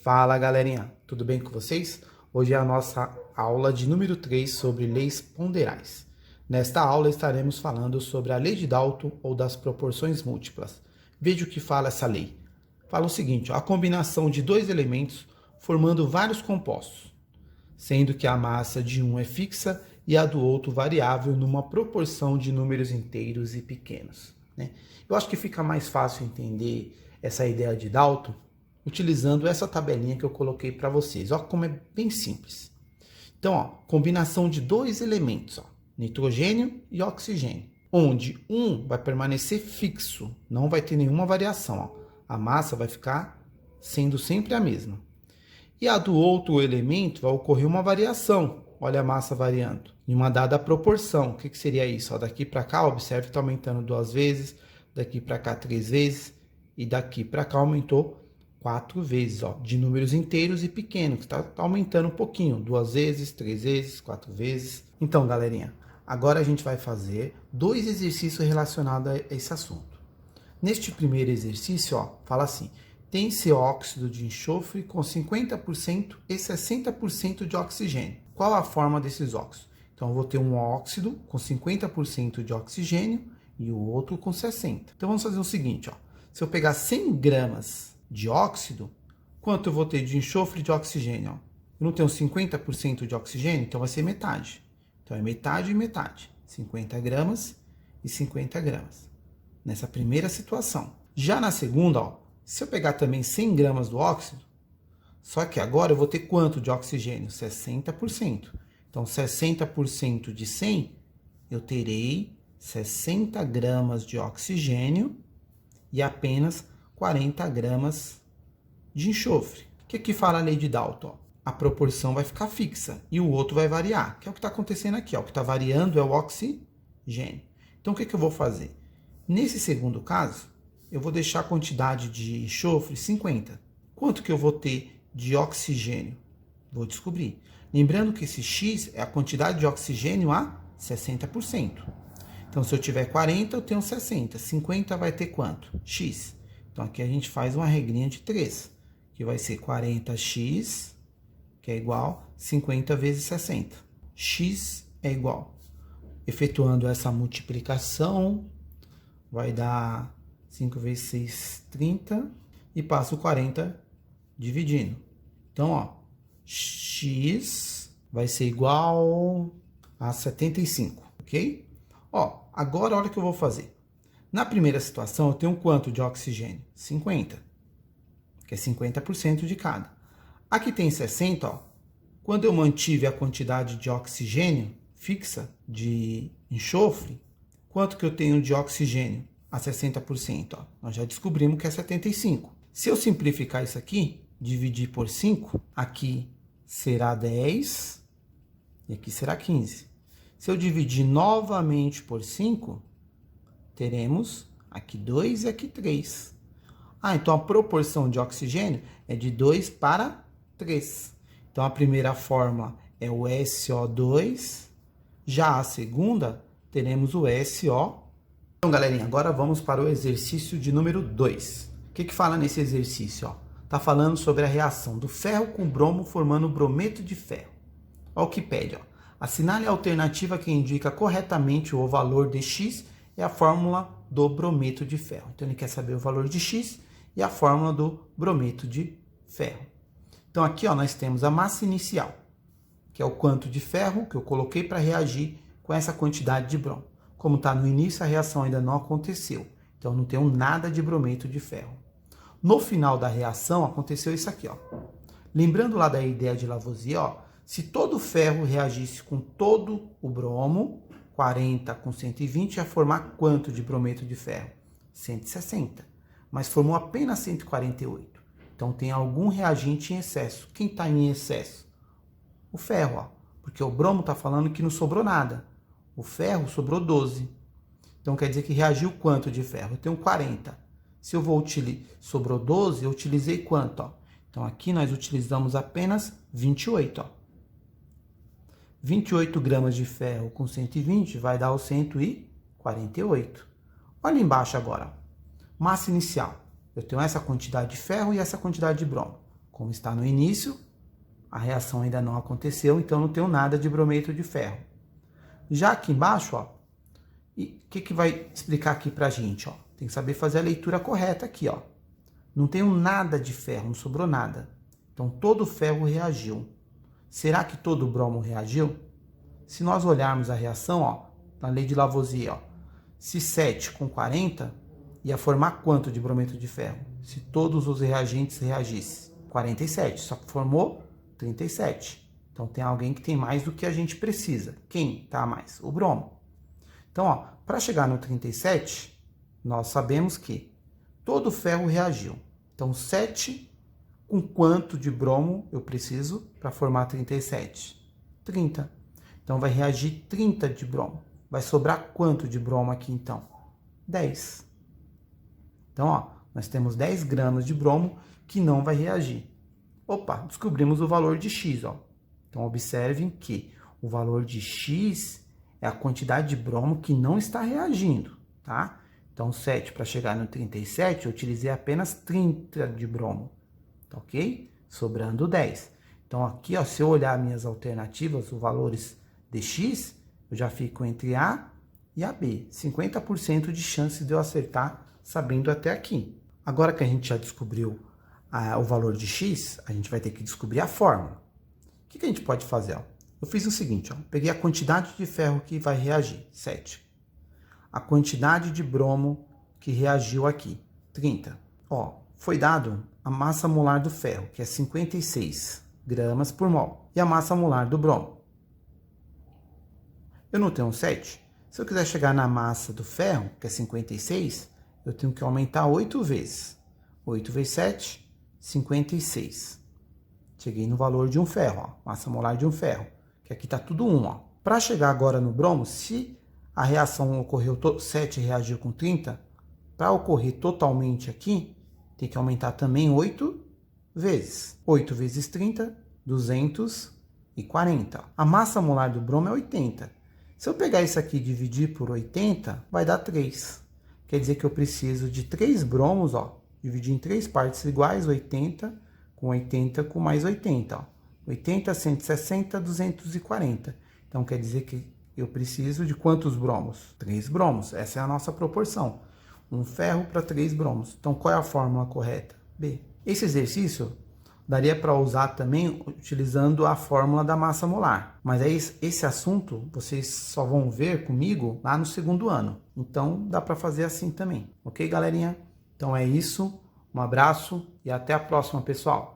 Fala galerinha, tudo bem com vocês? Hoje é a nossa aula de número 3 sobre leis ponderais. Nesta aula estaremos falando sobre a lei de Dalton ou das proporções múltiplas. Veja o que fala essa lei. Fala o seguinte, a combinação de dois elementos formando vários compostos, sendo que a massa de um é fixa e a do outro variável numa proporção de números inteiros e pequenos. Eu acho que fica mais fácil entender essa ideia de Dalton utilizando essa tabelinha que eu coloquei para vocês. Olha como é bem simples. Então, combinação de dois elementos, nitrogênio e oxigênio, onde um vai permanecer fixo, não vai ter nenhuma variação. A massa vai ficar sendo sempre a mesma. E a do outro elemento vai ocorrer uma variação. Olha a massa variando em uma dada proporção. O que seria isso? Daqui para cá, observe que está aumentando 2 vezes, daqui para cá 3 vezes, e daqui para cá aumentou 4 vezes, de números inteiros e pequenos, que está aumentando um pouquinho, 2 vezes, 3 vezes, 4 vezes. Então, galerinha, agora a gente vai fazer 2 exercícios relacionados a esse assunto. Neste primeiro exercício, fala assim, tem-se óxido de enxofre com 50% e 60% de oxigênio. Qual a forma desses óxidos? Então, eu vou ter um óxido com 50% de oxigênio e o outro com 60%. Então, vamos fazer o seguinte, se eu pegar 100 gramas de óxido, quanto eu vou ter de enxofre e de oxigênio? Eu não tenho 50% de oxigênio, então vai ser metade. Então é metade e metade. 50 gramas e 50 gramas. Nessa primeira situação. Já na segunda, se eu pegar também 100 gramas do óxido, só que agora eu vou ter quanto de oxigênio? 60%. Então 60% de 100, eu terei 60 gramas de oxigênio e apenas 40 gramas de enxofre. O que fala a lei de Dalton? A proporção vai ficar fixa e o outro vai variar, que é o que está acontecendo aqui. O que está variando é o oxigênio. Então, o que eu vou fazer? Nesse segundo caso, eu vou deixar a quantidade de enxofre 50. Quanto que eu vou ter de oxigênio? Vou descobrir. Lembrando que esse X é a quantidade de oxigênio a 60%. Então, se eu tiver 40, eu tenho 60. 50 vai ter quanto? X. Então, aqui a gente faz uma regrinha de 3, que vai ser 40x, que é igual 50 vezes 60. X é igual. Efetuando essa multiplicação, vai dar 5 vezes 6, 30, e passo 40 dividindo. Então, x vai ser igual a 75, ok? Agora olha o que eu vou fazer. Na primeira situação, eu tenho quanto de oxigênio? 50, que é 50% de cada. Aqui tem 60, quando eu mantive a quantidade de oxigênio fixa de enxofre, quanto que eu tenho de oxigênio a 60%? Nós já descobrimos que é 75. Se eu simplificar isso aqui, dividir por 5, aqui será 10 e aqui será 15. Se eu dividir novamente por 5, teremos aqui 2 e aqui 3. Então a proporção de oxigênio é de 2 para 3. Então a primeira forma é o SO2, já a segunda teremos o SO. Então, galerinha, agora vamos para o exercício de número 2. O que fala nesse exercício? Está falando sobre a reação do ferro com bromo formando brometo de ferro. Olha o que pede. Assinale a alternativa que indica corretamente o valor de X é a fórmula do brometo de ferro. Então, ele quer saber o valor de X e a fórmula do brometo de ferro. Então, aqui nós temos a massa inicial, que é o quanto de ferro que eu coloquei para reagir com essa quantidade de bromo. Como está no início, a reação ainda não aconteceu. Então, não tenho nada de brometo de ferro. No final da reação, aconteceu isso aqui. Lembrando lá da ideia de Lavoisier, se todo o ferro reagisse com todo o bromo, 40 com 120 ia formar quanto de brometo de ferro? 160. Mas formou apenas 148. Então tem algum reagente em excesso. Quem está em excesso? O ferro, porque o bromo está falando que não sobrou nada. O ferro sobrou 12. Então quer dizer que reagiu quanto de ferro? Eu tenho 40. Se eu vou utilizar, sobrou 12, eu utilizei quanto? Então aqui nós utilizamos apenas 28. 28 gramas de ferro com 120 vai dar o 148. Olha embaixo agora. Massa inicial. Eu tenho essa quantidade de ferro e essa quantidade de bromo. Como está no início, a reação ainda não aconteceu, então não tenho nada de brometo de ferro. Já aqui embaixo, ó, e o que vai explicar aqui pra gente, ó? Tem que saber fazer a leitura correta aqui, ó. Não tenho nada de ferro, não sobrou nada. Então, todo o ferro reagiu. Será que todo o bromo reagiu? Se nós olharmos a reação, ó, na lei de Lavoisier, ó, se 7 com 40, ia formar quanto de brometo de ferro? Se todos os reagentes reagissem? 47, só que formou 37. Então, tem alguém que tem mais do que a gente precisa. Quem tá a mais? O bromo. Então, ó, para chegar no 37, nós sabemos que todo o ferro reagiu. Então, 7 com quanto de bromo eu preciso para formar 37? 30. Então, vai reagir 30 de bromo. Vai sobrar quanto de bromo aqui, então? 10. Então, ó, nós temos 10 gramas de bromo que não vai reagir. Opa, descobrimos o valor de X, ó. Então, observem que o valor de X é a quantidade de bromo que não está reagindo, tá? Então, 7 para chegar no 37, eu utilizei apenas 30 de bromo, tá ok? Sobrando 10. Então, aqui, ó, se eu olhar minhas alternativas, os valores de X, eu já fico entre A e a B. 50% de chance de eu acertar sabendo até aqui. Agora que a gente já descobriu o valor de X, a gente vai ter que descobrir a fórmula. O que a gente pode fazer? Ó? Eu fiz o seguinte, ó, peguei a quantidade de ferro que vai reagir, 7. A quantidade de bromo que reagiu aqui, 30. Ó, foi dado a massa molar do ferro, que é 56 gramas por mol, e a massa molar do bromo. Eu não tenho 7. Se eu quiser chegar na massa do ferro, que é 56, eu tenho que aumentar 8 vezes. 8 vezes 7, 56. Cheguei no valor de um ferro, ó, massa molar de um ferro, que aqui está tudo 1. Ó. Para chegar agora no bromo, se a reação ocorreu, 7 reagiu com 30, para ocorrer totalmente aqui, tem que aumentar também 8 vezes. 8 vezes 30, 240. A massa molar do bromo é 80. Se eu pegar isso aqui e dividir por 80, vai dar 3. Quer dizer que eu preciso de 3 bromos, ó, dividir em 3 partes iguais, 80 com mais 80. Ó. 80, 160, 240. Então, quer dizer que eu preciso de quantos bromos? 3 bromos. Essa é a nossa proporção. Um ferro para 3 bromos. Então, qual é a fórmula correta? B. Esse exercício daria para usar também utilizando a fórmula da massa molar. Mas aí, esse assunto vocês só vão ver comigo lá no segundo ano. Então, dá para fazer assim também. Ok, galerinha? Então é isso. Um abraço e até a próxima, pessoal.